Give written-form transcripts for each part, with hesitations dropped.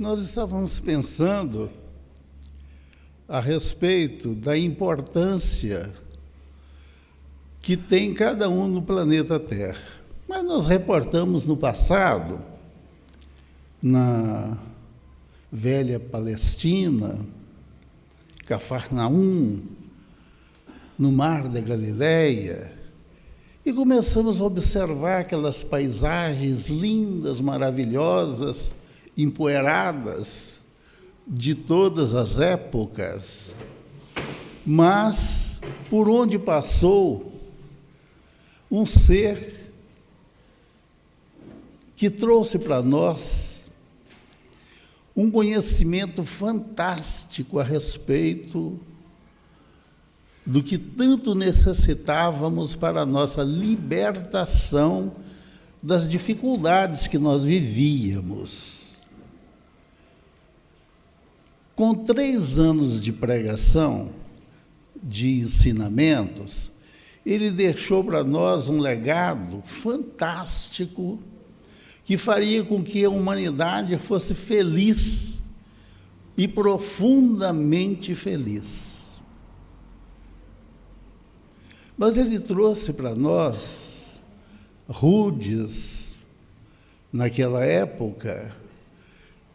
Nós estávamos pensando a respeito da importância que tem cada um no planeta Terra. Mas nós reportamos no passado, na velha Palestina, Cafarnaum, no Mar da Galileia, e começamos a observar aquelas paisagens lindas, maravilhosas, empoeiradas, de todas as épocas, mas por onde passou um ser que trouxe para nós um conhecimento fantástico a respeito do que tanto necessitávamos para a nossa libertação das dificuldades que nós vivíamos. Com 3 anos de pregação, de ensinamentos, ele deixou para nós um legado fantástico que faria com que a humanidade fosse feliz e profundamente feliz. Mas ele trouxe para nós, rudes, naquela época,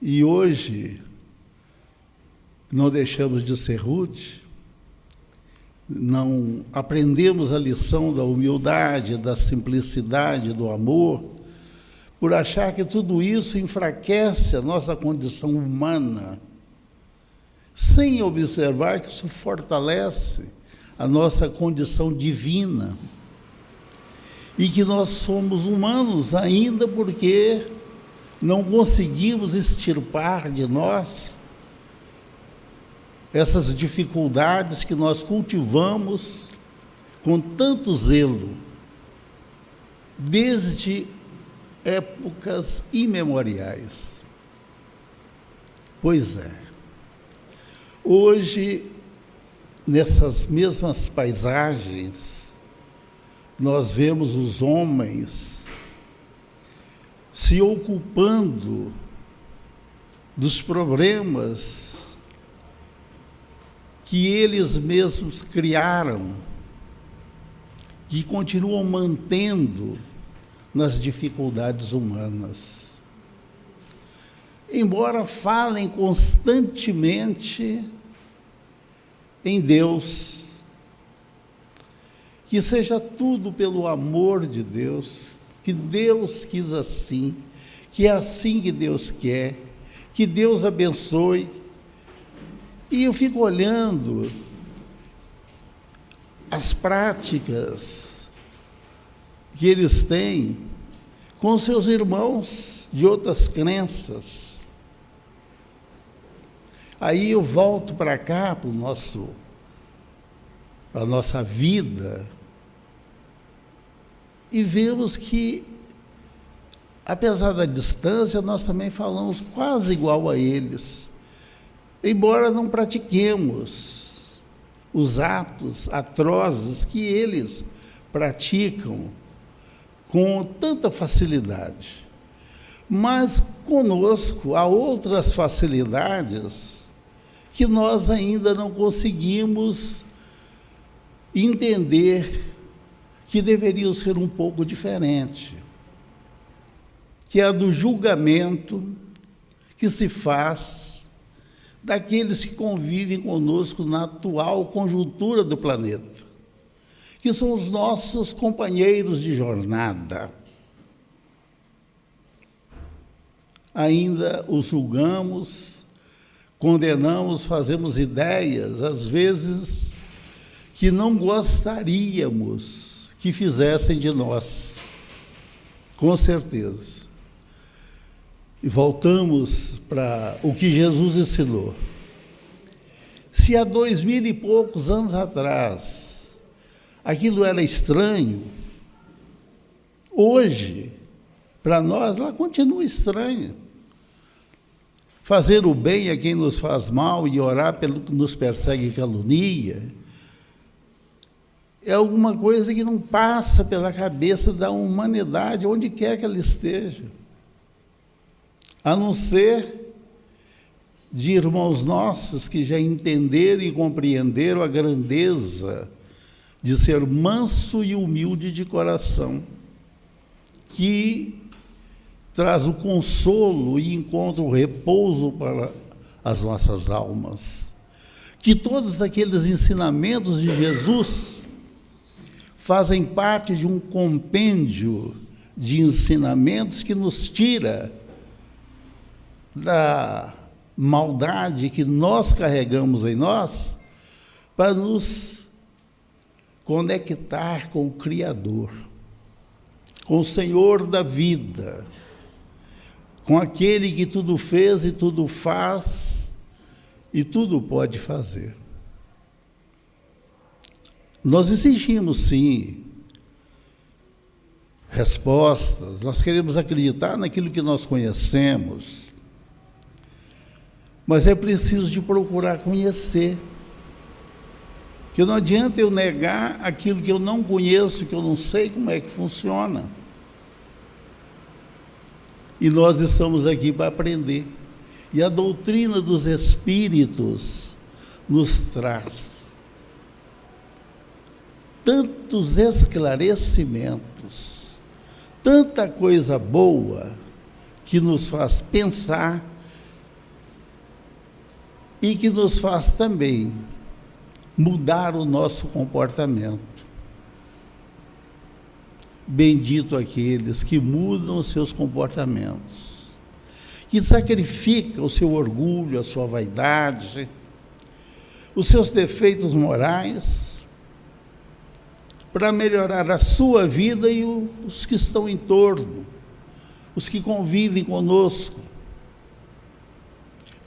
e hoje não deixamos de ser rude, não aprendemos a lição da humildade, da simplicidade, do amor, por achar que tudo isso enfraquece a nossa condição humana, sem observar que isso fortalece a nossa condição divina e que nós somos humanos ainda porque não conseguimos extirpar de nós essas dificuldades que nós cultivamos com tanto zelo, desde épocas imemoriais. Pois é, hoje, nessas mesmas paisagens, nós vemos os homens se ocupando dos problemas que eles mesmos criaram, que continuam mantendo nas dificuldades humanas. Embora falem constantemente em Deus, que seja tudo pelo amor de Deus, que Deus quis assim, que é assim que Deus quer, que Deus abençoe. E eu fico olhando as práticas que eles têm com seus irmãos de outras crenças. Aí eu volto para cá, para a nossa vida, e vemos que, apesar da distância, nós também falamos quase igual a eles. Embora não pratiquemos os atos atrozes que eles praticam com tanta facilidade. Mas conosco há outras facilidades que nós ainda não conseguimos entender que deveriam ser um pouco diferentes, que é a do julgamento que se faz daqueles que convivem conosco na atual conjuntura do planeta, que são os nossos companheiros de jornada. Ainda os julgamos, condenamos, fazemos ideias, às vezes, que não gostaríamos que fizessem de nós, com certeza. E voltamos para o que Jesus ensinou. Se há 2000 e poucos anos atrás aquilo era estranho, hoje, para nós, ela continua estranha. Fazer o bem a quem nos faz mal e orar pelo que nos persegue e calunia é alguma coisa que não passa pela cabeça da humanidade, onde quer que ela esteja, a não ser de irmãos nossos que já entenderam e compreenderam a grandeza de ser manso e humilde de coração, que traz o consolo e encontra o repouso para as nossas almas. Que todos aqueles ensinamentos de Jesus fazem parte de um compêndio de ensinamentos que nos tira da maldade que nós carregamos em nós, para nos conectar com o Criador, com o Senhor da vida, com aquele que tudo fez e tudo faz e tudo pode fazer. Nós exigimos, sim, respostas, nós queremos acreditar naquilo que nós conhecemos, mas é preciso de procurar conhecer, que não adianta eu negar aquilo que eu não conheço, que eu não sei como é que funciona. E nós estamos aqui para aprender. E a doutrina dos Espíritos nos traz tantos esclarecimentos, tanta coisa boa que nos faz pensar e que nos faz também mudar o nosso comportamento. Bendito aqueles que mudam os seus comportamentos, que sacrificam o seu orgulho, a sua vaidade, os seus defeitos morais, para melhorar a sua vida e os que estão em torno, os que convivem conosco,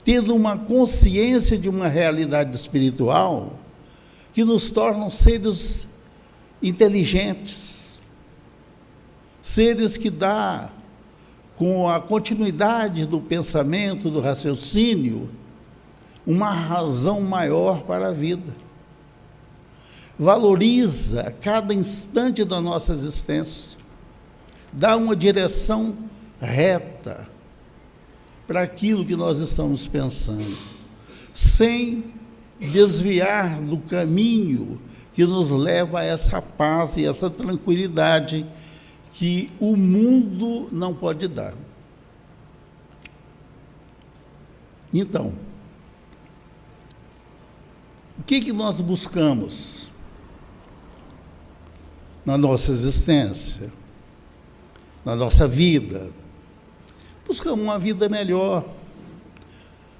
tendo uma consciência de uma realidade espiritual que nos tornam seres inteligentes, seres que dá, com a continuidade do pensamento, do raciocínio, uma razão maior para a vida. Valoriza cada instante da nossa existência, dá uma direção reta para aquilo que nós estamos pensando, sem desviar do caminho que nos leva a essa paz e essa tranquilidade que o mundo não pode dar. Então, o que nós buscamos na nossa existência, na nossa vida? Buscamos uma vida melhor,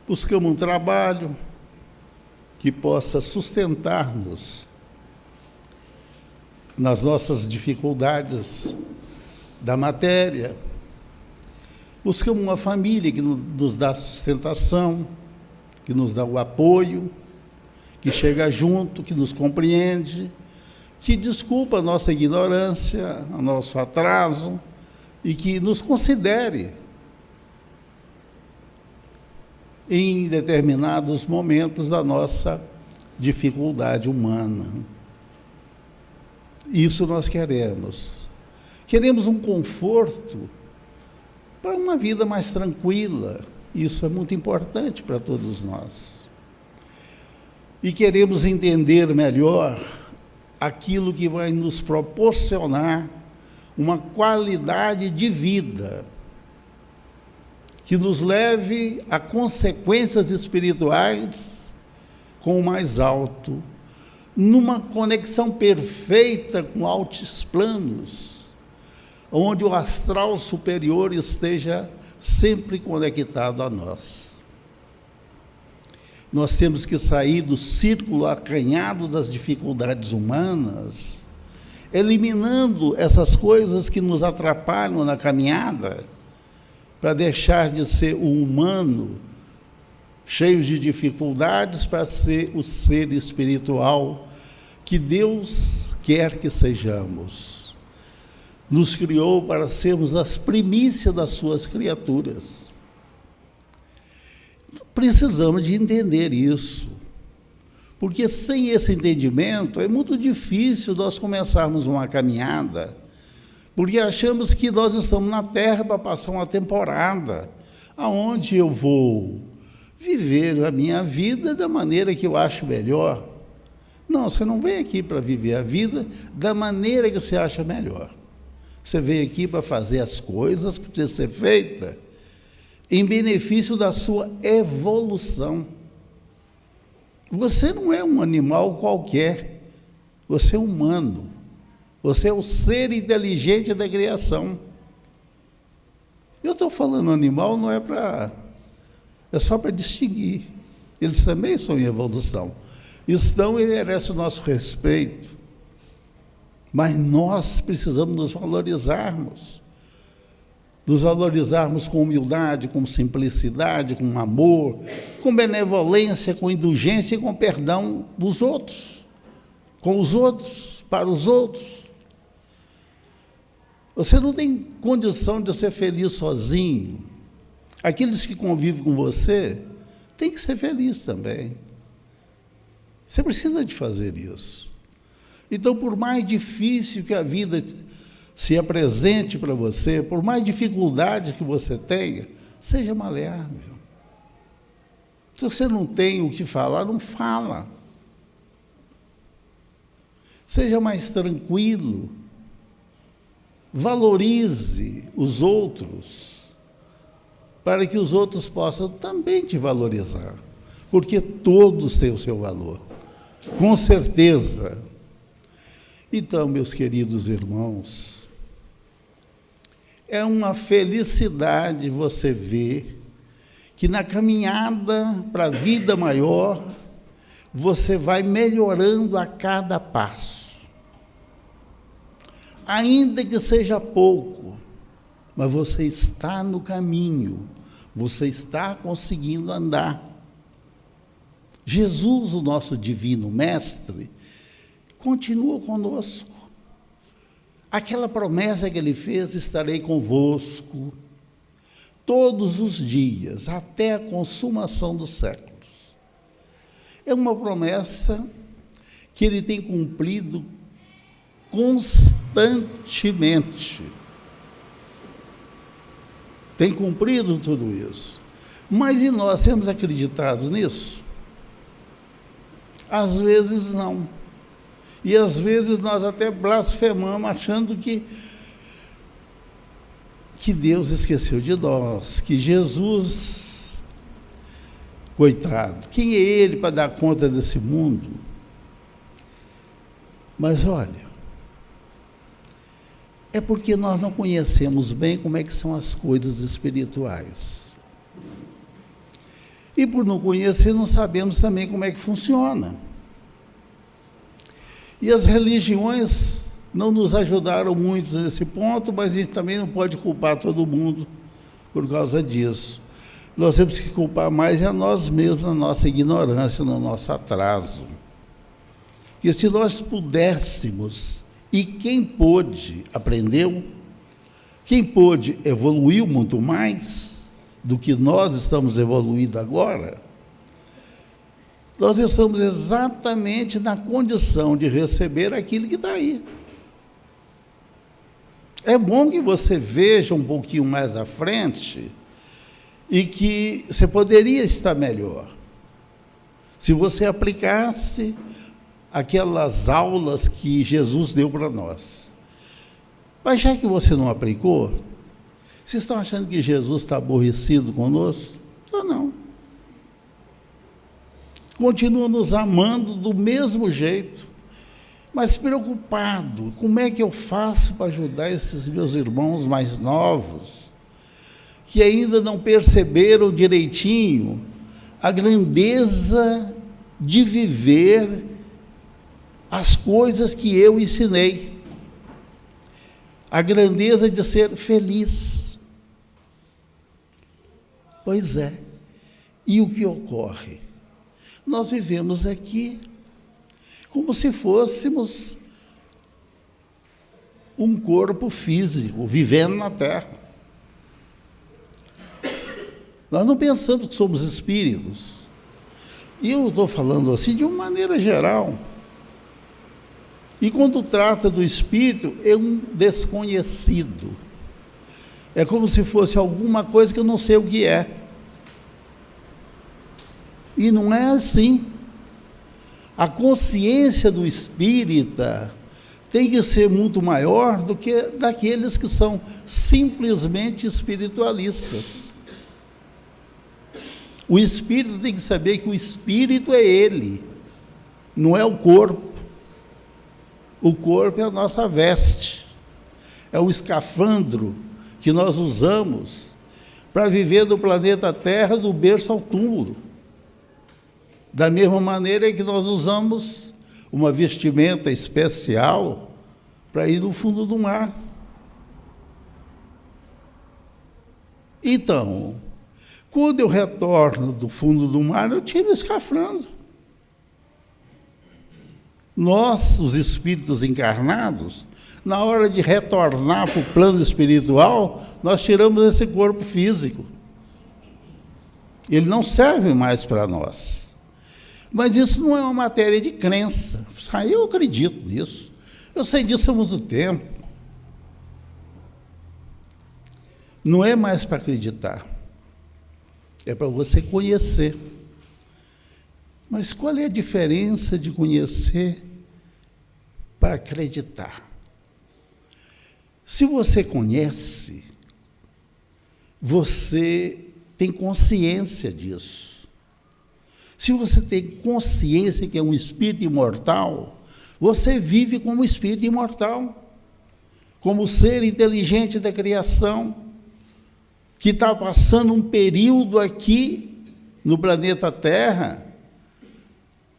buscamos um trabalho que possa sustentar-nos nas nossas dificuldades da matéria. Buscamos uma família que nos dá sustentação, que nos dá o apoio, que chega junto, que nos compreende, que desculpa a nossa ignorância, o nosso atraso, e que nos considere em determinados momentos da nossa dificuldade humana. Isso nós queremos. Queremos um conforto para uma vida mais tranquila. Isso é muito importante para todos nós. E queremos entender melhor aquilo que vai nos proporcionar uma qualidade de vida que nos leve a consequências espirituais com o mais alto, numa conexão perfeita com altos planos, onde o astral superior esteja sempre conectado a nós. Nós temos que sair do círculo acanhado das dificuldades humanas, eliminando essas coisas que nos atrapalham na caminhada, para deixar de ser o humano, cheio de dificuldades, para ser o ser espiritual que Deus quer que sejamos. Nos criou para sermos as primícias das suas criaturas. Precisamos de entender isso, porque sem esse entendimento é muito difícil nós começarmos uma caminhada, porque achamos que nós estamos na Terra para passar uma temporada, aonde eu vou viver a minha vida da maneira que eu acho melhor. Não, você não vem aqui para viver a vida da maneira que você acha melhor. Você veio aqui para fazer as coisas que precisam ser feitas em benefício da sua evolução. Você não é um animal qualquer, você é humano. Você é o ser inteligente da criação. Eu estou falando animal, não é para... é só para distinguir. Eles também são em evolução. Estão e merecem o nosso respeito. Mas nós precisamos nos valorizarmos. Nos valorizarmos com humildade, com simplicidade, com amor, com benevolência, com indulgência e com perdão dos outros. Com os outros, para os outros. Você não tem condição de ser feliz sozinho. Aqueles que convivem com você têm que ser felizes também. Você precisa de fazer isso. Então, por mais difícil que a vida se apresente para você, por mais dificuldade que você tenha, seja maleável. Se você não tem o que falar, não fala. Seja mais tranquilo. Valorize os outros, para que os outros possam também te valorizar, porque todos têm o seu valor, com certeza. Então, meus queridos irmãos, é uma felicidade você ver que na caminhada para a vida maior, você vai melhorando a cada passo. Ainda que seja pouco, mas você está no caminho, você está conseguindo andar. Jesus, o nosso divino mestre, continua conosco. Aquela promessa que ele fez, estarei convosco todos os dias, até a consumação dos séculos. É uma promessa que ele tem cumprido constantemente. Tem cumprido tudo isso. Mas e nós temos acreditado nisso? Às vezes não. E às vezes nós até blasfemamos, achando que Deus esqueceu de nós, que Jesus, coitado, quem é ele para dar conta desse mundo? Mas olha, é porque nós não conhecemos bem como é que são as coisas espirituais. E por não conhecer, não sabemos também como é que funciona. E as religiões não nos ajudaram muito nesse ponto, mas a gente também não pode culpar todo mundo por causa disso. Nós temos que culpar mais a nós mesmos, na nossa ignorância, no nosso atraso. Porque se nós pudéssemos... E quem pôde, aprendeu, quem pôde, evoluiu muito mais do que nós estamos evoluindo agora. Nós estamos exatamente na condição de receber aquilo que está aí. É bom que você veja um pouquinho mais à frente e que você poderia estar melhor se você aplicasse aquelas aulas que Jesus deu para nós. Mas já que você não aplicou, vocês estão achando que Jesus está aborrecido conosco? Não. Continua nos amando do mesmo jeito, mas preocupado, como é que eu faço para ajudar esses meus irmãos mais novos, que ainda não perceberam direitinho a grandeza de viver as coisas que eu ensinei, a grandeza de ser feliz. Pois é, e o que ocorre? Nós vivemos aqui como se fôssemos um corpo físico, vivendo na Terra. Nós não pensamos que somos espíritos. E eu estou falando assim de uma maneira geral. E quando trata do espírito, é um desconhecido. É como se fosse alguma coisa que eu não sei o que é. E não é assim. A consciência do espírita tem que ser muito maior do que daqueles que são simplesmente espiritualistas. O espírito tem que saber que o espírito é ele, não é o corpo. O corpo é a nossa veste, é o escafandro que nós usamos para viver do planeta Terra, do berço ao túmulo. Da mesma maneira que nós usamos uma vestimenta especial para ir no fundo do mar. Então, quando eu retorno do fundo do mar, eu tiro o escafandro. Nós, os espíritos encarnados, na hora de retornar para o plano espiritual, nós tiramos esse corpo físico. Ele não serve mais para nós. Mas isso não é uma matéria de crença. Eu acredito nisso. Eu sei disso há muito tempo. Não é mais para acreditar. É para você conhecer. Mas qual é a diferença de conhecer para acreditar? Se você conhece, você tem consciência disso. Se você tem consciência que é um espírito imortal, você vive como espírito imortal, como ser inteligente da criação, que está passando um período aqui no planeta Terra,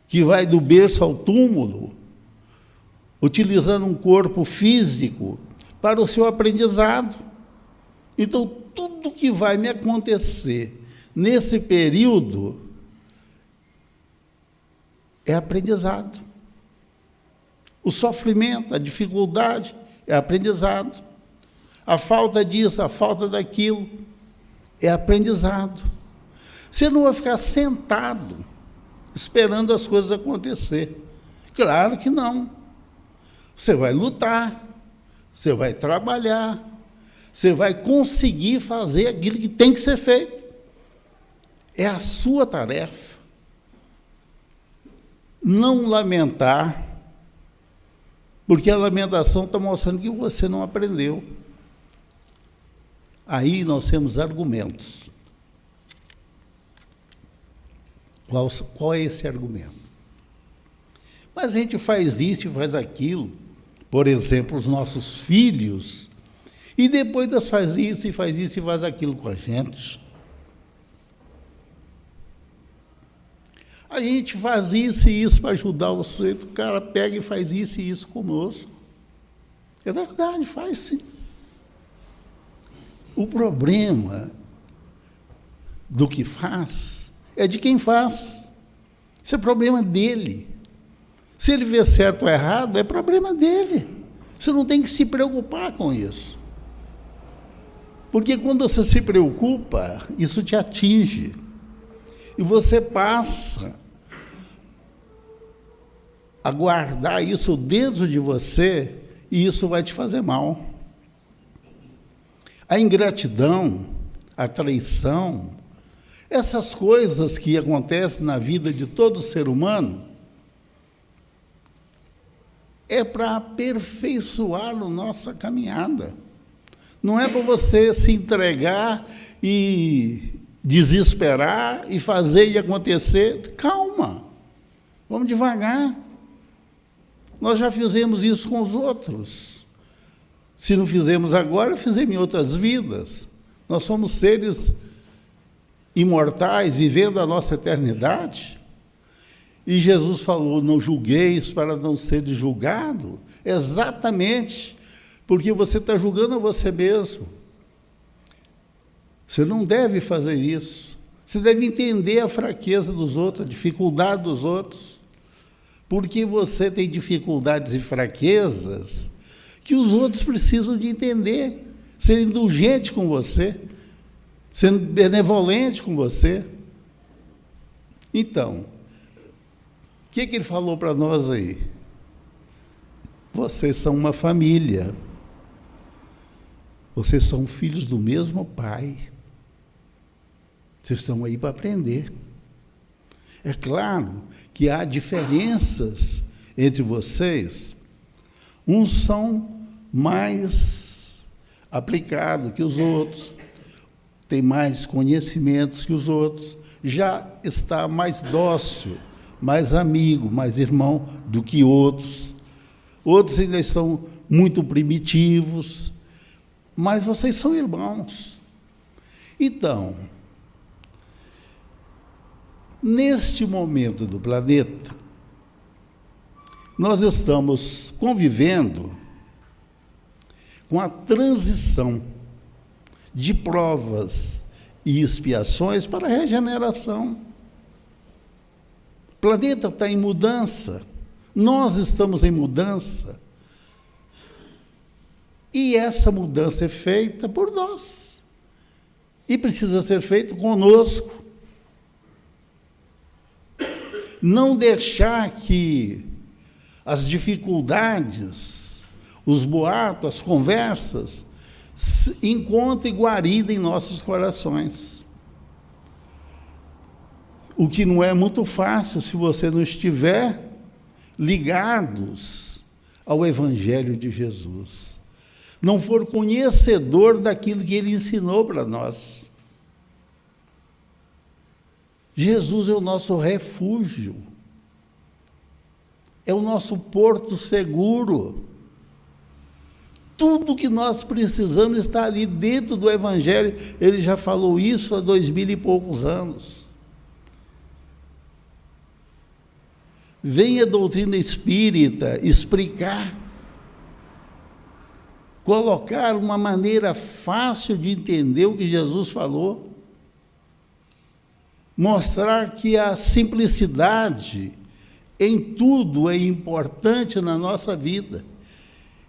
que vai do berço ao túmulo, utilizando um corpo físico para o seu aprendizado. Então, tudo que vai me acontecer nesse período é aprendizado. O sofrimento, a dificuldade é aprendizado. A falta disso, a falta daquilo é aprendizado. Você não vai ficar sentado esperando as coisas acontecer. Claro que não. Você vai lutar, você vai trabalhar, você vai conseguir fazer aquilo que tem que ser feito. É a sua tarefa. Não lamentar, porque a lamentação está mostrando que você não aprendeu. Aí nós temos argumentos. Qual é esse argumento? Mas a gente faz isso e faz aquilo, por exemplo, os nossos filhos, e depois nós faz isso e faz aquilo com a gente. A gente faz isso e isso para ajudar o sujeito, o cara pega e faz isso e isso conosco. É verdade, faz sim. O problema do que faz é de quem faz. Isso é problema dele. Se ele vê certo ou errado, é problema dele. Você não tem que se preocupar com isso. Porque quando você se preocupa, isso te atinge. E você passa a guardar isso dentro de você, e isso vai te fazer mal. A ingratidão, a traição, essas coisas que acontecem na vida de todo ser humano, é para aperfeiçoar a nossa caminhada. Não é para você se entregar e desesperar e fazer e acontecer. Calma, vamos devagar. Nós já fizemos isso com os outros. Se não fizemos agora, fizemos em outras vidas. Nós somos seres imortais, vivendo a nossa eternidade. E Jesus falou, não julgueis para não ser julgado. Exatamente, porque você está julgando a você mesmo. Você não deve fazer isso. Você deve entender a fraqueza dos outros, a dificuldade dos outros. Porque você tem dificuldades e fraquezas que os outros precisam de entender, ser indulgente com você, sendo benevolente com você. Então, o que ele falou para nós aí? Vocês são uma família. Vocês são filhos do mesmo pai. Vocês estão aí para aprender. É claro que há diferenças entre vocês. Uns são mais aplicados que os outros, têm mais conhecimentos que os outros, já está mais dócil, mais amigo, mais irmão do que outros. Outros ainda estão muito primitivos, mas vocês são irmãos. Então, neste momento do planeta, nós estamos convivendo com a transição de provas e expiações para a regeneração. O planeta está em mudança, nós estamos em mudança, e essa mudança é feita por nós, e precisa ser feita conosco. Não deixar que as dificuldades, os boatos, as conversas, encontrem guarida em nossos corações. O que não é muito fácil se você não estiver ligados ao Evangelho de Jesus, não for conhecedor daquilo que Ele ensinou para nós. Jesus é o nosso refúgio, é o nosso porto seguro. Tudo que nós precisamos está ali dentro do Evangelho. Ele já falou isso há 2000 e poucos anos. Vem a doutrina espírita explicar, colocar uma maneira fácil de entender o que Jesus falou, mostrar que a simplicidade em tudo é importante na nossa vida.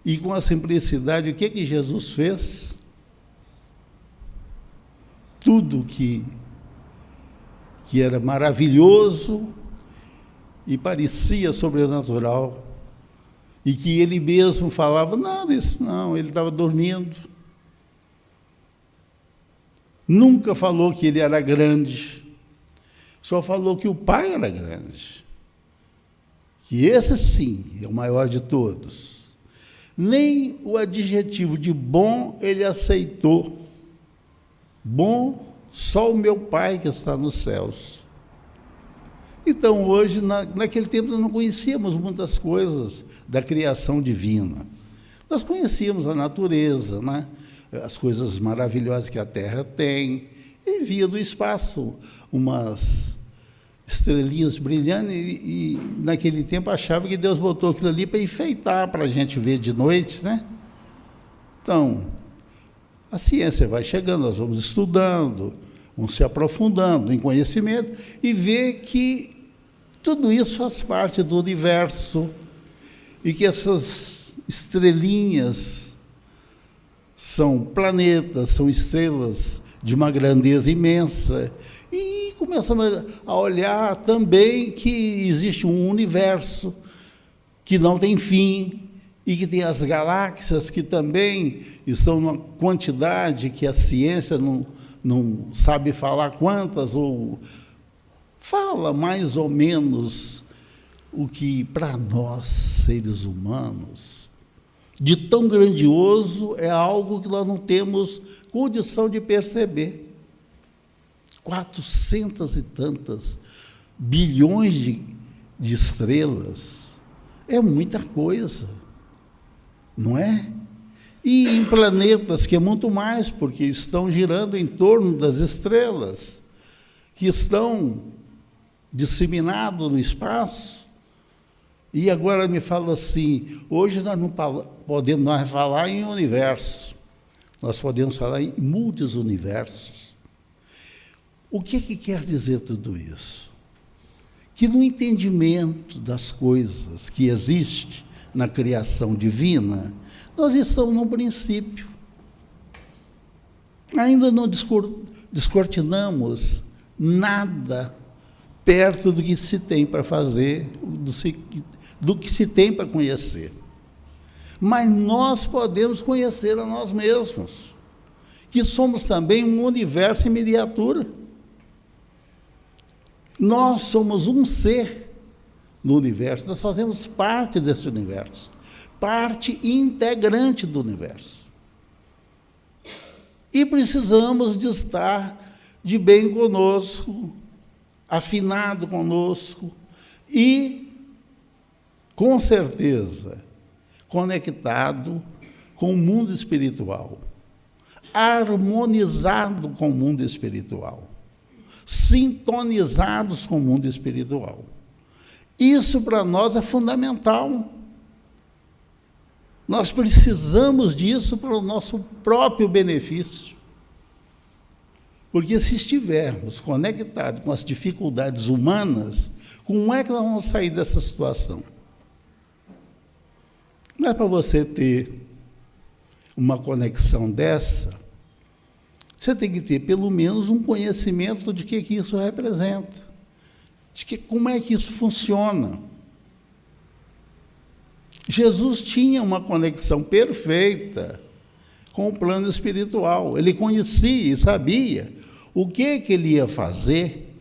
E com a simplicidade, o que Jesus fez? Tudo que era maravilhoso e parecia sobrenatural, e que ele mesmo falava, nada disso não, ele estava dormindo. Nunca falou que ele era grande, só falou que o Pai era grande, que esse sim é o maior de todos. Nem o adjetivo de bom ele aceitou. Bom, só o meu Pai que está nos céus. Então, hoje, naquele tempo, nós não conhecíamos muitas coisas da criação divina. Nós conhecíamos a natureza, né? As coisas maravilhosas que a Terra tem, e via do espaço umas estrelinhas brilhando, e naquele tempo achava que Deus botou aquilo ali para enfeitar, para a gente ver de noite, né? Então, a ciência vai chegando, nós vamos estudando, vamos se aprofundando em conhecimento e ver que tudo isso faz parte do universo e que essas estrelinhas são planetas, são estrelas de uma grandeza imensa. E começamos a olhar também que existe um universo que não tem fim e que tem as galáxias que também estão numa quantidade que a ciência não sabe falar quantas, ou fala mais ou menos o que para nós, seres humanos, de tão grandioso é algo que nós não temos condição de perceber. 400 e tantas bilhões de estrelas é muita coisa, não é? E em planetas que é muito mais, porque estão girando em torno das estrelas, que estão disseminados no espaço. E agora me fala assim, hoje nós não podemos mais falar em universo, nós podemos falar em muitos universos. O que quer dizer tudo isso? Que no entendimento das coisas que existe na criação divina, nós estamos no princípio. Ainda não descortinamos nada perto do que se tem para fazer, do que se tem para conhecer. Mas nós podemos conhecer a nós mesmos, que somos também um universo em miniatura. Nós somos um ser no universo, nós fazemos parte desse universo, parte integrante do universo. E precisamos de estar de bem conosco, afinado conosco e, com certeza, conectado com o mundo espiritual, harmonizado com o mundo espiritual, sintonizados com o mundo espiritual. Isso para nós é fundamental. Nós precisamos disso para o nosso próprio benefício. Porque se estivermos conectados com as dificuldades humanas, como é que nós vamos sair dessa situação? Não é para você ter uma conexão dessa, você tem que ter pelo menos um conhecimento de que isso representa, como é que isso funciona. Jesus tinha uma conexão perfeita com o plano espiritual. Ele conhecia e sabia o que ele ia fazer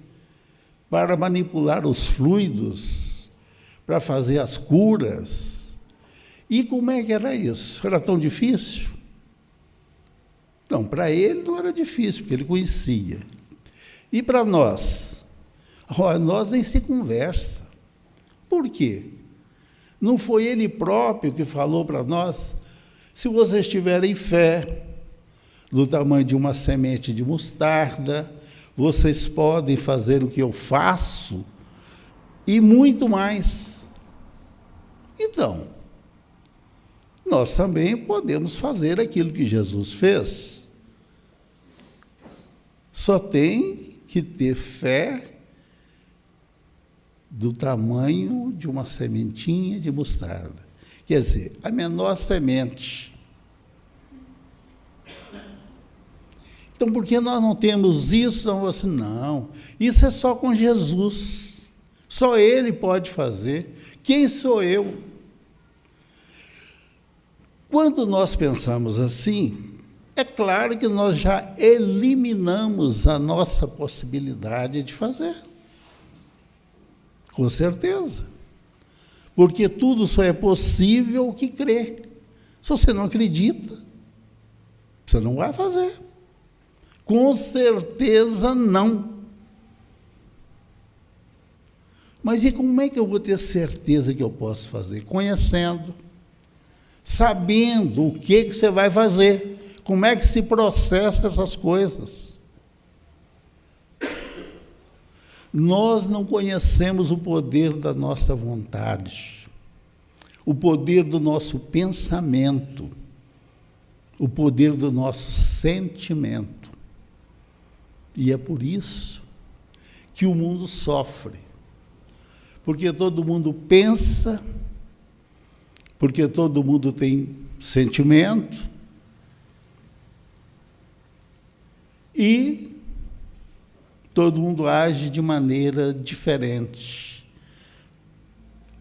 para manipular os fluidos, para fazer as curas. E como é que era isso? Era tão difícil? Não, para ele não era difícil, porque ele conhecia. E para nós? Nós nem se conversa. Por quê? Não foi ele próprio que falou para nós? Se vocês tiverem fé do tamanho de uma semente de mostarda, vocês podem fazer o que eu faço e muito mais. Então, nós também podemos fazer aquilo que Jesus fez. Só tem que ter fé do tamanho de uma sementinha de mostarda. Quer dizer, a menor semente. Então, por que nós não temos isso? Não, isso é só com Jesus. Só Ele pode fazer. Quem sou eu? Quando nós pensamos assim, é claro que nós já eliminamos a nossa possibilidade de fazer. Com certeza. Porque tudo só é possível o que crê. Se você não acredita, você não vai fazer. Com certeza não. Mas e como é que eu vou ter certeza que eu posso fazer? Conhecendo, sabendo o que você vai fazer, como é que se processa essas coisas. Nós não conhecemos o poder da nossa vontade, o poder do nosso pensamento, o poder do nosso sentimento. E é por isso que o mundo sofre. Porque todo mundo pensa, porque todo mundo tem sentimento, e todo mundo age de maneira diferente,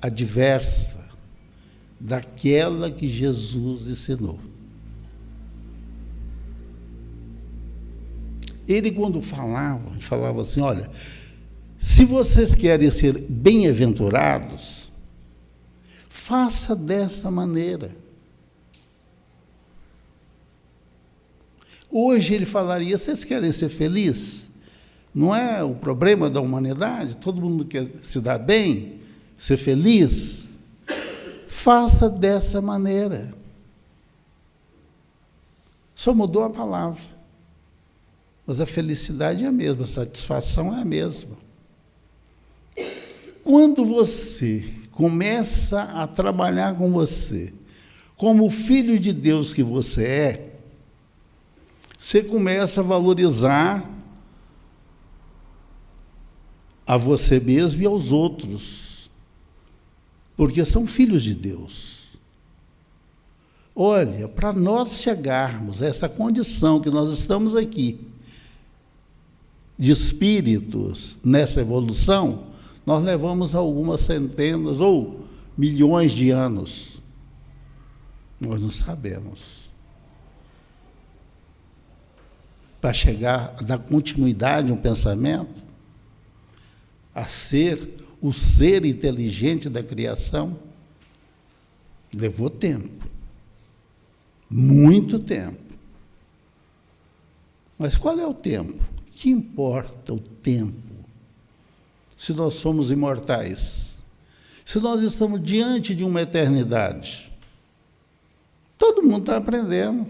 adversa daquela que Jesus ensinou. Ele, quando falava assim, olha, se vocês querem ser bem-aventurados, faça dessa maneira. Hoje ele falaria, vocês querem ser felizes? Não é o problema da humanidade? Todo mundo quer se dar bem, ser feliz? Faça dessa maneira. Só mudou a palavra. Mas a felicidade é a mesma, a satisfação é a mesma. Quando você começa a trabalhar com você, como filho de Deus que você é, você começa a valorizar a você mesmo e aos outros, porque são filhos de Deus. Olha, para nós chegarmos a essa condição que nós estamos aqui, de espíritos nessa evolução, nós levamos algumas centenas ou milhões de anos. Nós não sabemos. Para chegar a dar continuidade a um pensamento, a ser o ser inteligente da criação, levou tempo, muito tempo. Mas qual é o tempo? Que importa o tempo? Se nós somos imortais, se nós estamos diante de uma eternidade, todo mundo está aprendendo.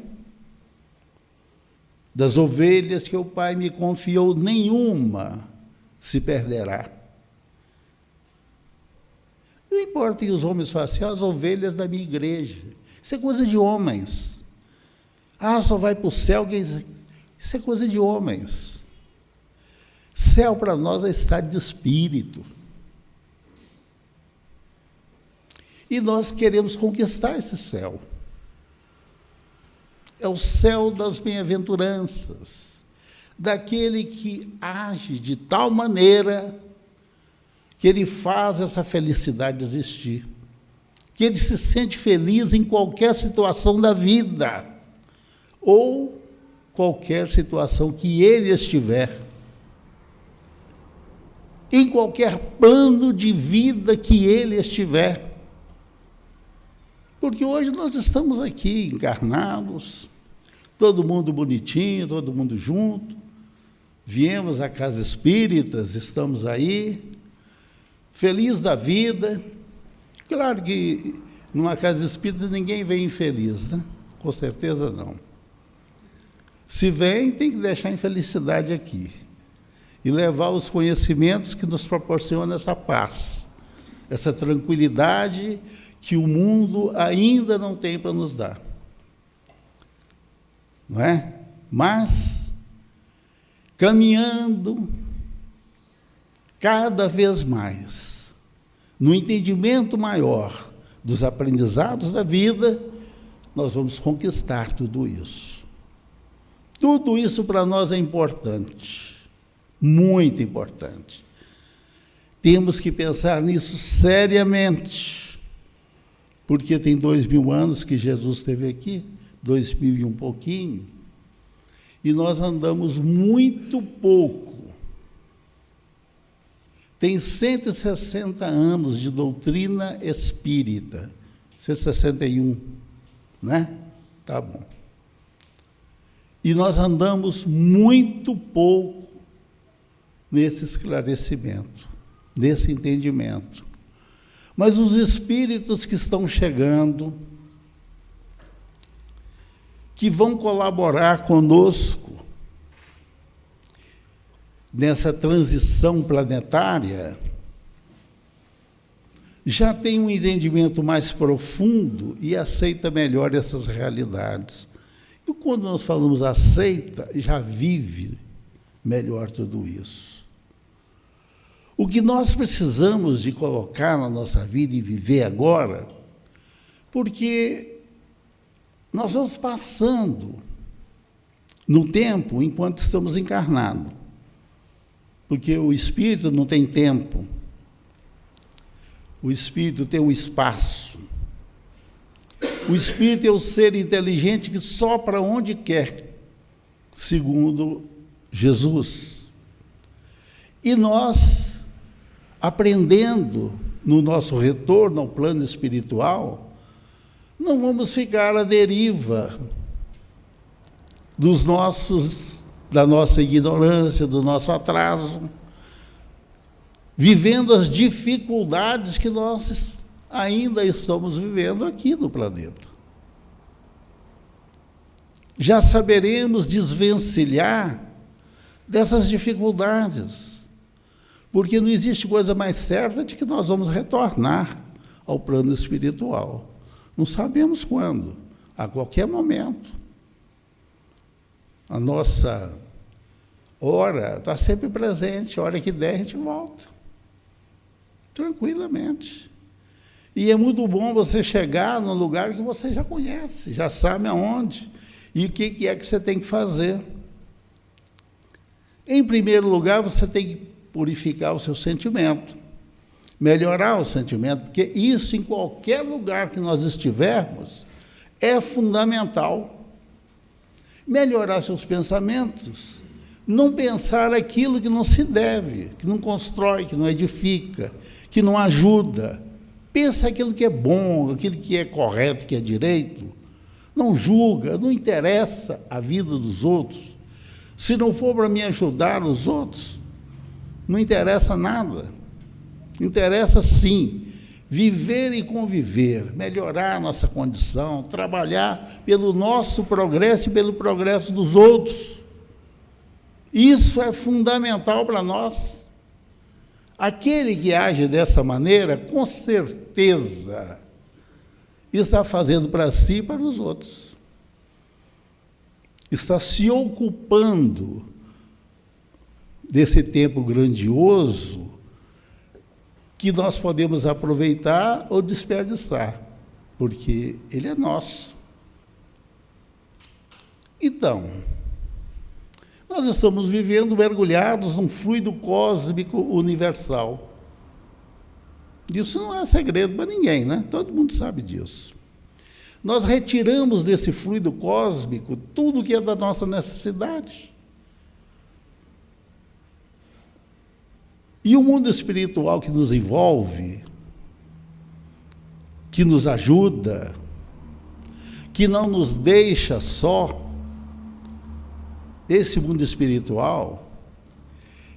Das ovelhas que o Pai me confiou, nenhuma se perderá. Não importa que os homens façam, as ovelhas da minha igreja. Isso é coisa de homens. Ah, só vai para o céu quem... Isso é coisa de homens. Céu para nós é estado de espírito. E nós queremos conquistar esse céu. É o céu das bem-aventuranças, daquele que age de tal maneira que ele faz essa felicidade existir, que ele se sente feliz em qualquer situação da vida, ou qualquer situação que ele estiver, em qualquer plano de vida que ele estiver. Porque hoje nós estamos aqui encarnados, todo mundo bonitinho, todo mundo junto, viemos à Casa Espíritas, estamos aí, feliz da vida. Claro que numa Casa Espírita ninguém vem infeliz, né? Com certeza não. Se vem, tem que deixar a infelicidade aqui e levar os conhecimentos que nos proporcionam essa paz, essa tranquilidade que o mundo ainda não tem para nos dar. Não é? Mas, caminhando cada vez mais, no entendimento maior dos aprendizados da vida, nós vamos conquistar tudo isso. Tudo isso para nós é importante, muito importante. Temos que pensar nisso seriamente, porque tem 2000 anos que Jesus esteve aqui, 2000 e um pouquinho, e nós andamos muito pouco. Tem 160 anos de doutrina espírita, 161, né? Tá bom. E nós andamos muito pouco nesse esclarecimento, nesse entendimento. Mas os espíritos que estão chegando, que vão colaborar conosco nessa transição planetária, já tem um entendimento mais profundo e aceita melhor essas realidades. E quando nós falamos aceita, já vive melhor tudo isso. O que nós precisamos de colocar na nossa vida e viver agora, porque nós vamos passando no tempo enquanto estamos encarnados, porque o espírito não tem tempo, o espírito tem um espaço. O espírito é o ser inteligente que sopra onde quer, segundo Jesus. E nós, aprendendo no nosso retorno ao plano espiritual, não vamos ficar à deriva da nossa ignorância, do nosso atraso, vivendo as dificuldades que nós ainda estamos vivendo aqui no planeta. Já saberemos desvencilhar dessas dificuldades, porque não existe coisa mais certa de que nós vamos retornar ao plano espiritual. Não sabemos quando, a qualquer momento. A nossa hora está sempre presente, a hora que der a gente volta. Tranquilamente. E é muito bom você chegar num lugar que você já conhece, já sabe aonde e o que é que você tem que fazer. Em primeiro lugar, você tem que purificar o seu sentimento, melhorar o sentimento, porque isso, em qualquer lugar que nós estivermos, é fundamental. Melhorar seus pensamentos, Não pensar aquilo que não se deve, que não constrói, que não edifica, que não ajuda. Pensa aquilo que é bom, aquilo que é correto, que é direito. Não julga, não interessa a vida dos outros. Se não for para me ajudar os outros, não interessa nada. Interessa, sim, viver e conviver, melhorar a nossa condição, trabalhar pelo nosso progresso e pelo progresso dos outros. Isso é fundamental para nós. Aquele que age dessa maneira, com certeza, está fazendo para si e para os outros. Está se ocupando desse tempo grandioso que nós podemos aproveitar ou desperdiçar, porque ele é nosso. Então, nós estamos vivendo mergulhados num fluido cósmico universal. Isso não é segredo para ninguém, né? Todo mundo sabe disso. Nós retiramos desse fluido cósmico tudo que é da nossa necessidade. E o mundo espiritual que nos envolve, que nos ajuda, que não nos deixa só, esse mundo espiritual,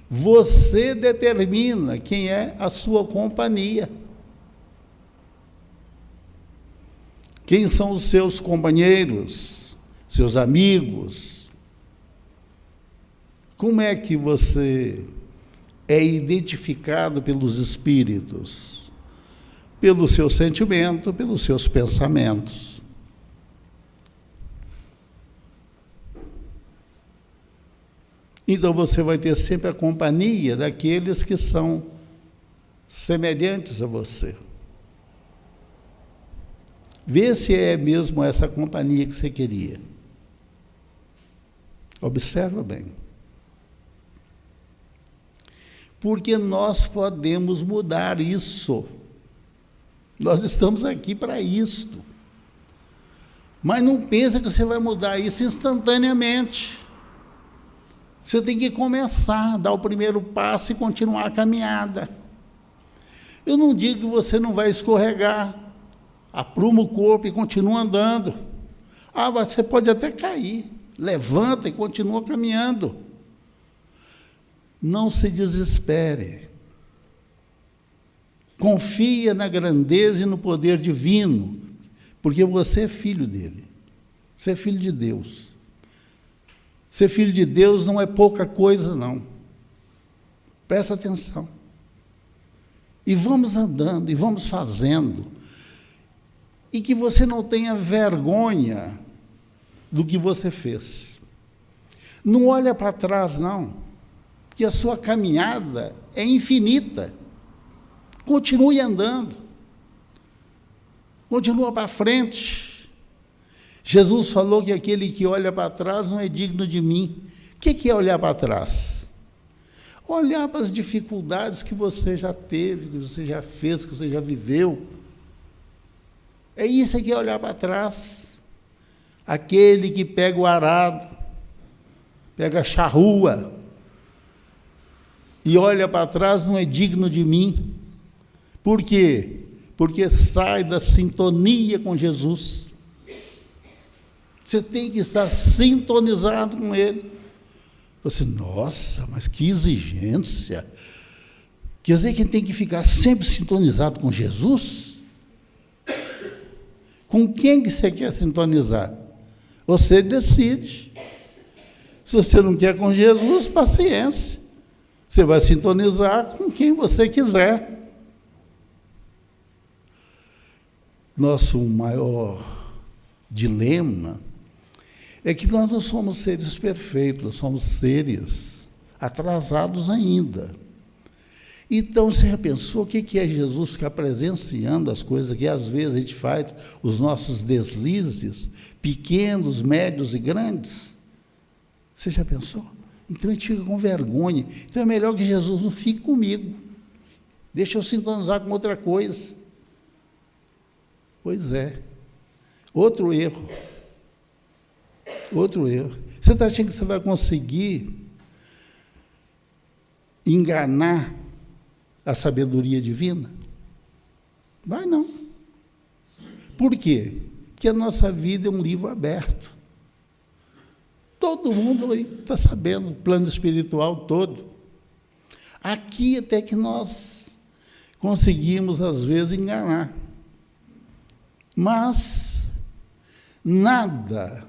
você determina quem é a sua companhia. Quem são os seus companheiros, seus amigos? Como é que você é identificado pelos espíritos? Pelo seu sentimento, pelos seus pensamentos. Então você vai ter sempre a companhia daqueles que são semelhantes a você. Vê se é mesmo essa companhia que você queria. Observa bem. Porque nós podemos mudar isso. Nós estamos aqui para isto. Mas não pensa que você vai mudar isso instantaneamente. Você tem que começar, dar o primeiro passo e continuar a caminhada. Eu não digo que você não vai escorregar. Apruma o corpo e continua andando. Você pode até cair. Levanta e continua caminhando. Não se desespere. Confia na grandeza e no poder divino, porque você é filho dele. Você é filho de Deus. Ser filho de Deus não é pouca coisa, não. Presta atenção. E vamos andando, e vamos fazendo. E que você não tenha vergonha do que você fez. Não olha para trás, não. Porque a sua caminhada é infinita. Continue andando. Continua para frente. Jesus falou que aquele que olha para trás não é digno de mim. O que é olhar para trás? Olhar para as dificuldades que você já teve, que você já fez, que você já viveu. É isso que é olhar para trás. Aquele que pega o arado, pega a charrua, e olha para trás não é digno de mim. Por quê? Porque sai da sintonia com Jesus. Você tem que estar sintonizado com Ele. Você, nossa, mas que exigência. Quer dizer que tem que ficar sempre sintonizado com Jesus? Com quem que você quer sintonizar? Você decide. Se você não quer com Jesus, paciência. Você vai sintonizar com quem você quiser. Nosso maior dilema é que nós não somos seres perfeitos, nós somos seres atrasados ainda. Então, você já pensou o que é Jesus ficar presenciando as coisas que às vezes a gente faz, os nossos deslizes, pequenos, médios e grandes? Você já pensou? Então a gente fica com vergonha. Então é melhor que Jesus não fique comigo. Deixa eu sintonizar com outra coisa. Pois é. Outro erro. Outro erro. Você está achando que você vai conseguir enganar a sabedoria divina? Vai não. Por quê? Porque a nossa vida é um livro aberto. Todo mundo está sabendo, o plano espiritual todo. Aqui até que nós conseguimos, às vezes, enganar. Mas nada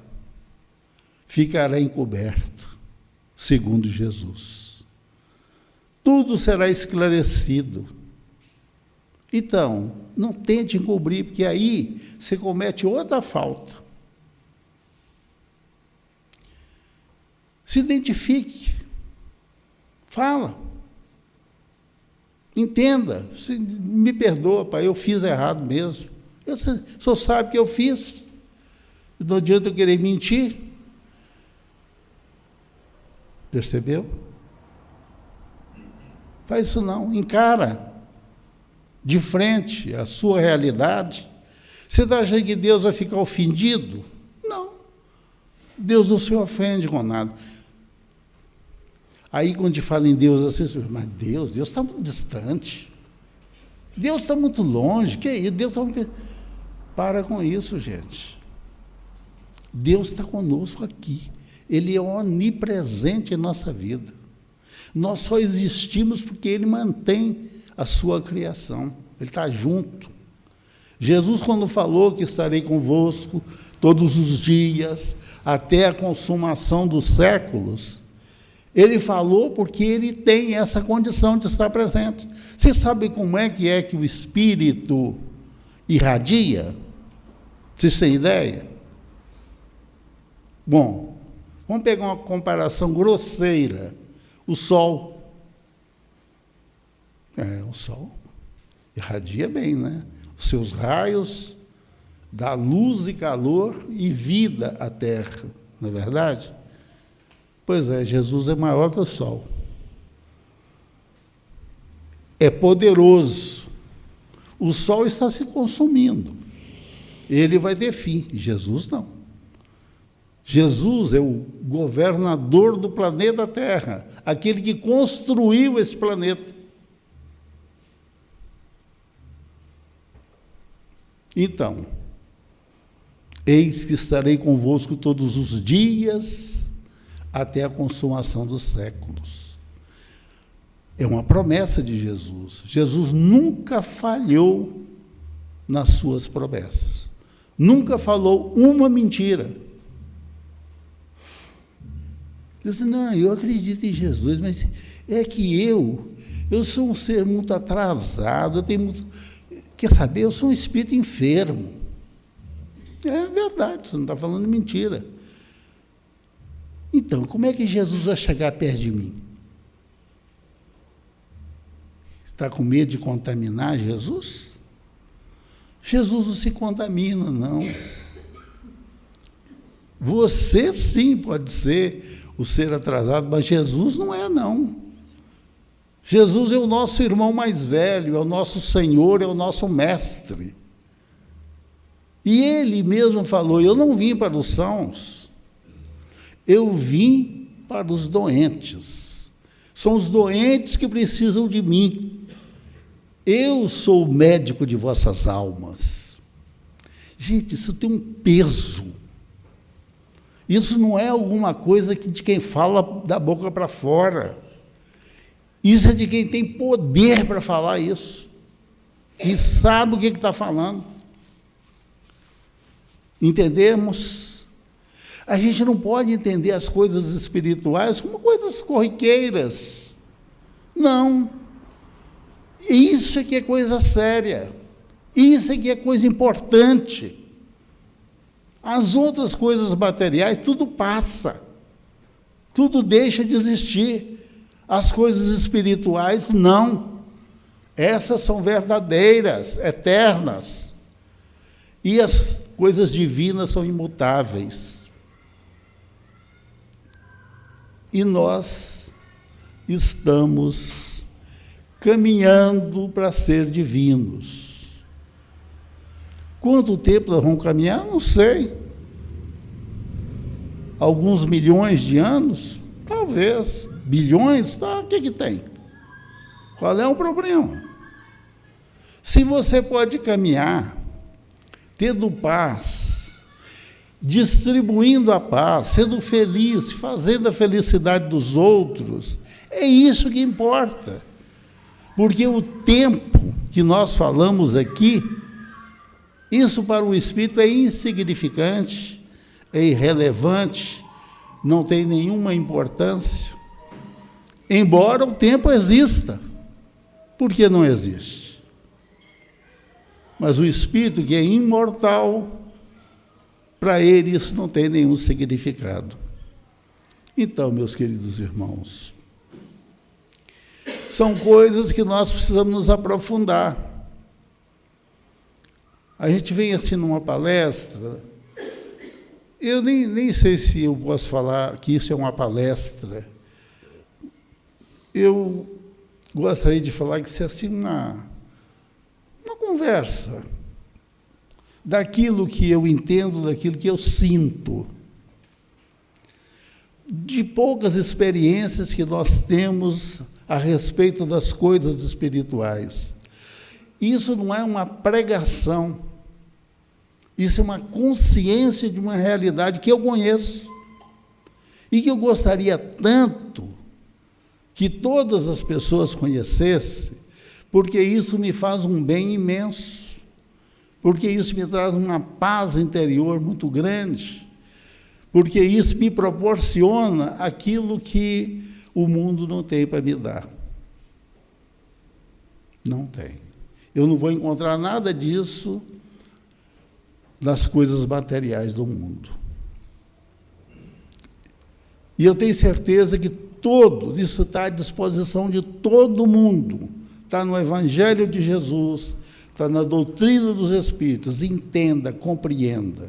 ficará encoberto, segundo Jesus. Tudo será esclarecido. Então, não tente encobrir, porque aí você comete outra falta. Se identifique. Fala. Entenda. Me perdoa, pai, eu fiz errado mesmo. O senhor sabe que eu fiz. Não adianta eu querer mentir. Percebeu? Faz isso não. Encara de frente a sua realidade. Você está achando que Deus vai ficar ofendido? Não. Deus não se ofende com nada. Aí, quando te fala em Deus assim, mas Deus está muito distante. Deus está muito longe. Que isso? Deus está muito... Para com isso, gente. Deus está conosco aqui. Ele é onipresente em nossa vida. Nós só existimos porque Ele mantém a sua criação. Ele está junto. Jesus, quando falou que estarei convosco todos os dias, até a consumação dos séculos, Ele falou porque Ele tem essa condição de estar presente. Você sabe como é que o Espírito irradia? Vocês têm ideia? Bom, vamos pegar uma comparação grosseira. O Sol. O Sol irradia bem, né? Os seus raios dá luz e calor e vida à Terra, não é verdade? Pois é, Jesus é maior que o Sol. É poderoso. O Sol está se consumindo. Ele vai ter fim. Jesus não. Jesus é o governador do planeta Terra, aquele que construiu esse planeta. Então, eis que estarei convosco todos os dias, até a consumação dos séculos. É uma promessa de Jesus. Jesus nunca falhou nas suas promessas. Nunca falou uma mentira. Eu disse, não, eu acredito em Jesus, mas é que eu sou um ser muito atrasado, eu tenho muito... Quer saber? Eu sou um espírito enfermo. É verdade, você não está falando mentira. Então, como é que Jesus vai chegar perto de mim? Está com medo de contaminar Jesus? Jesus não se contamina, não. Você, sim, pode ser o ser atrasado, mas Jesus não é, não. Jesus é o nosso irmão mais velho, é o nosso Senhor, é o nosso mestre. E Ele mesmo falou, eu não vim para os sãos, eu vim para os doentes. São os doentes que precisam de mim. Eu sou o médico de vossas almas. Gente, isso tem um peso. Isso não é alguma coisa de quem fala da boca para fora. Isso é de quem tem poder para falar isso. E sabe o que está falando. Entendemos? A gente não pode entender as coisas espirituais como coisas corriqueiras. Não. Isso é que é coisa séria. Isso é que é coisa importante. As outras coisas materiais, tudo passa. Tudo deixa de existir. As coisas espirituais, não. Essas são verdadeiras, eternas. E as coisas divinas são imutáveis. E nós estamos caminhando para ser divinos. Quanto tempo nós vamos caminhar? Não sei. Alguns milhões de anos? Talvez. Bilhões? Tá, o que tem? Qual é o problema? Se você pode caminhar, tendo paz, distribuindo a paz, sendo feliz, fazendo a felicidade dos outros, é isso que importa. Porque o tempo que nós falamos aqui, isso para o Espírito é insignificante, é irrelevante, não tem nenhuma importância. Embora o tempo exista. Por que não existe? Mas o Espírito, que é imortal, para ele isso não tem nenhum significado. Então, meus queridos irmãos, são coisas que nós precisamos nos aprofundar. A gente vem assim numa palestra, eu nem sei se eu posso falar que isso é uma palestra. Eu gostaria de falar que isso é assim uma conversa daquilo que eu entendo, daquilo que eu sinto, de poucas experiências que nós temos a respeito das coisas espirituais. Isso não é uma pregação, isso é uma consciência de uma realidade que eu conheço e que eu gostaria tanto que todas as pessoas conhecessem, porque isso me faz um bem imenso, porque isso me traz uma paz interior muito grande, porque isso me proporciona aquilo que o mundo não tem para me dar. Não tem. Eu não vou encontrar nada disso nas coisas materiais do mundo. E eu tenho certeza que isso está à disposição de todo mundo. Está no Evangelho de Jesus, está na doutrina dos Espíritos. Entenda, compreenda.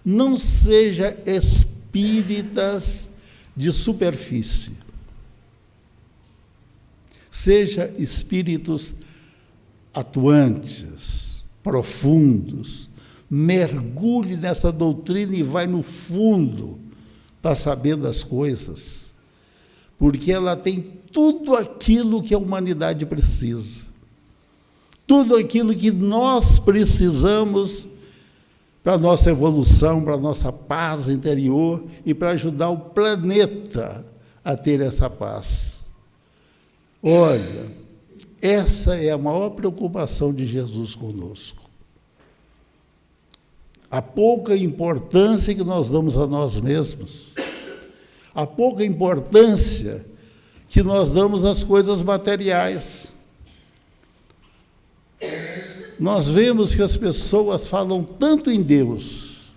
Não seja espíritas de superfície. Seja espíritos atuantes, profundos. Mergulhe nessa doutrina e vai no fundo para saber das coisas, porque ela tem tudo aquilo que a humanidade precisa, tudo aquilo que nós precisamos para a nossa evolução, para a nossa paz interior e para ajudar o planeta a ter essa paz. Olha, essa é a maior preocupação de Jesus conosco. A pouca importância que nós damos a nós mesmos, a pouca importância que nós damos às coisas materiais. Nós vemos que as pessoas falam tanto em Deus,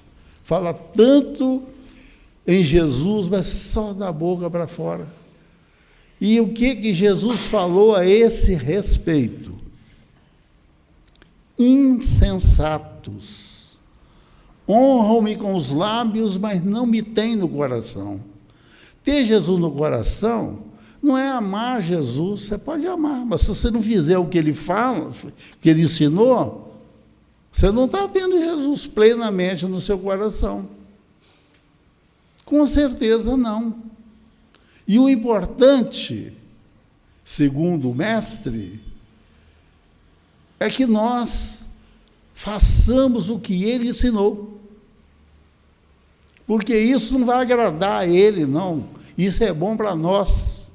falam tanto em Jesus, mas só da boca para fora. E o que Jesus falou a esse respeito? Insensatos. Honram-me com os lábios, mas não me têm no coração. Ter Jesus no coração não é amar Jesus, você pode amar, mas se você não fizer o que ele fala, o que ele ensinou, você não está tendo Jesus plenamente no seu coração. Com certeza não. E o importante, segundo o mestre, é que nós façamos o que ele ensinou. Porque isso não vai agradar a ele, não. Isso é bom para nós.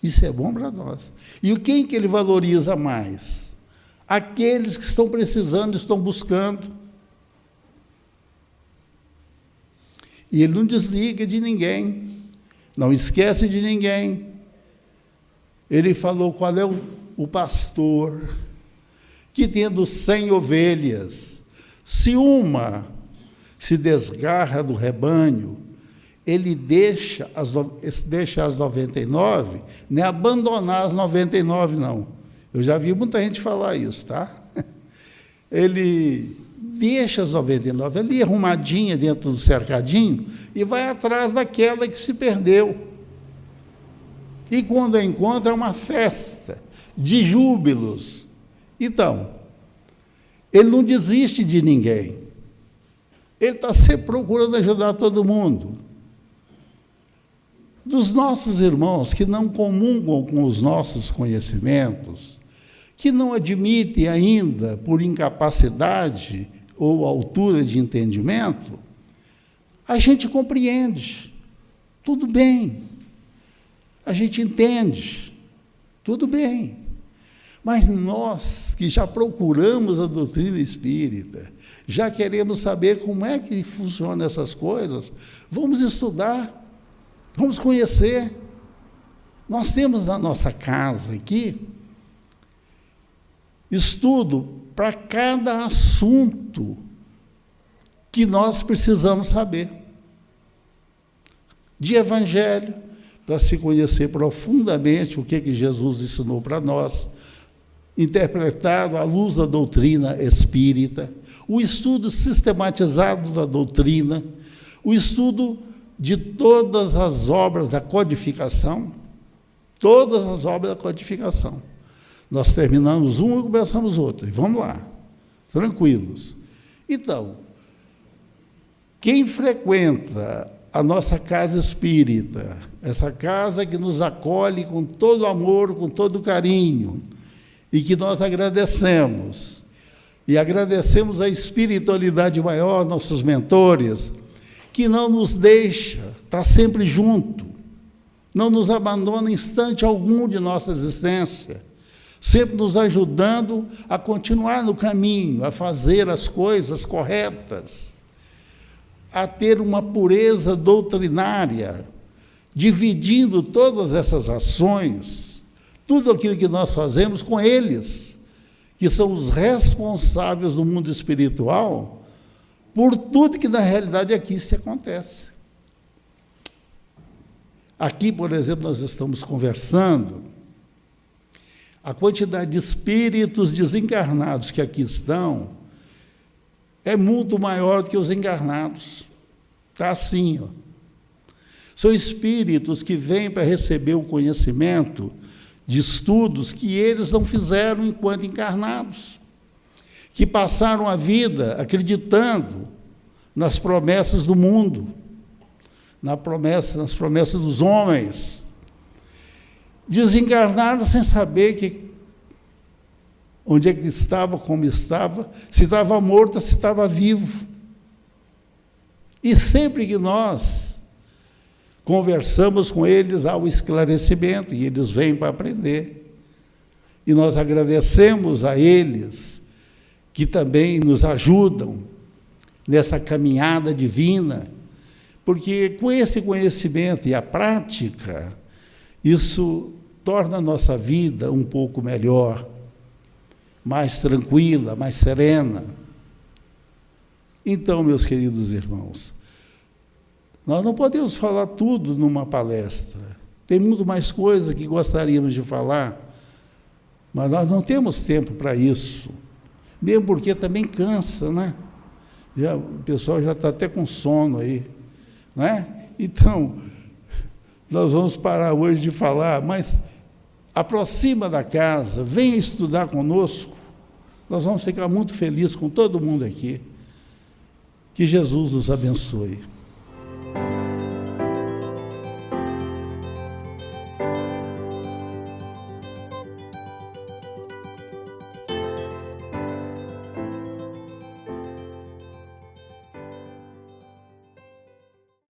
Isso é bom para nós. E quem que ele valoriza mais? Aqueles que estão precisando, estão buscando. E ele não desliga de ninguém, não esquece de ninguém. Ele falou qual é o pastor que, tendo 100 ovelhas, se uma se desgarra do rebanho, ele deixa as 99, não é abandonar as 99, não. Eu já vi muita gente falar isso, tá? Ele deixa as 99 ali arrumadinha dentro do cercadinho e vai atrás daquela que se perdeu. E quando a encontra, é uma festa de júbilos. Então, ele não desiste de ninguém. Ele está sempre procurando ajudar todo mundo. dos nossos irmãos que não comungam com os nossos conhecimentos, que não admitem ainda, por incapacidade ou altura de entendimento, a gente compreende, tudo bem, a gente entende, tudo bem. Mas nós, que já procuramos a doutrina espírita, já queremos saber como é que funcionam essas coisas, vamos estudar, vamos conhecer. Nós temos na nossa casa aqui estudo para cada assunto que nós precisamos saber. De evangelho, para se conhecer profundamente o que Jesus ensinou para nós, interpretado à luz da doutrina espírita, o estudo sistematizado da doutrina, o estudo de todas as obras da codificação, todas as obras da codificação. Nós terminamos um e começamos outro, e vamos lá, tranquilos. Então, quem frequenta a nossa casa espírita, essa casa que nos acolhe com todo amor, com todo carinho, e que nós agradecemos, e agradecemos a espiritualidade maior, nossos mentores, que não nos deixa, está sempre junto, não nos abandona em instante algum de nossa existência, sempre nos ajudando a continuar no caminho, a fazer as coisas corretas, a ter uma pureza doutrinária, dividindo todas essas ações, tudo aquilo que nós fazemos com eles, que são os responsáveis do mundo espiritual, por tudo que na realidade aqui se acontece. Aqui, por exemplo, nós estamos conversando, a quantidade de espíritos desencarnados que aqui estão é muito maior do que os encarnados. Está assim, ó. São espíritos que vêm para receber o conhecimento de estudos que eles não fizeram enquanto encarnados, que passaram a vida acreditando nas promessas do mundo, nas promessas dos homens, desencarnaram sem saber onde é que estava, como estava, se estava morto, se estava vivo. E sempre que nós conversamos com eles, há o esclarecimento, e eles vêm para aprender. E nós agradecemos a eles, que também nos ajudam nessa caminhada divina, porque com esse conhecimento e a prática, isso torna a nossa vida um pouco melhor, mais tranquila, mais serena. Então, meus queridos irmãos, nós não podemos falar tudo numa palestra. Tem muito mais coisa que gostaríamos de falar, mas nós não temos tempo para isso. Mesmo porque também cansa, né? O pessoal já está até com sono aí, né? Então, nós vamos parar hoje de falar, mas aproxima da casa, venha estudar conosco. Nós vamos ficar muito felizes com todo mundo aqui. Que Jesus nos abençoe.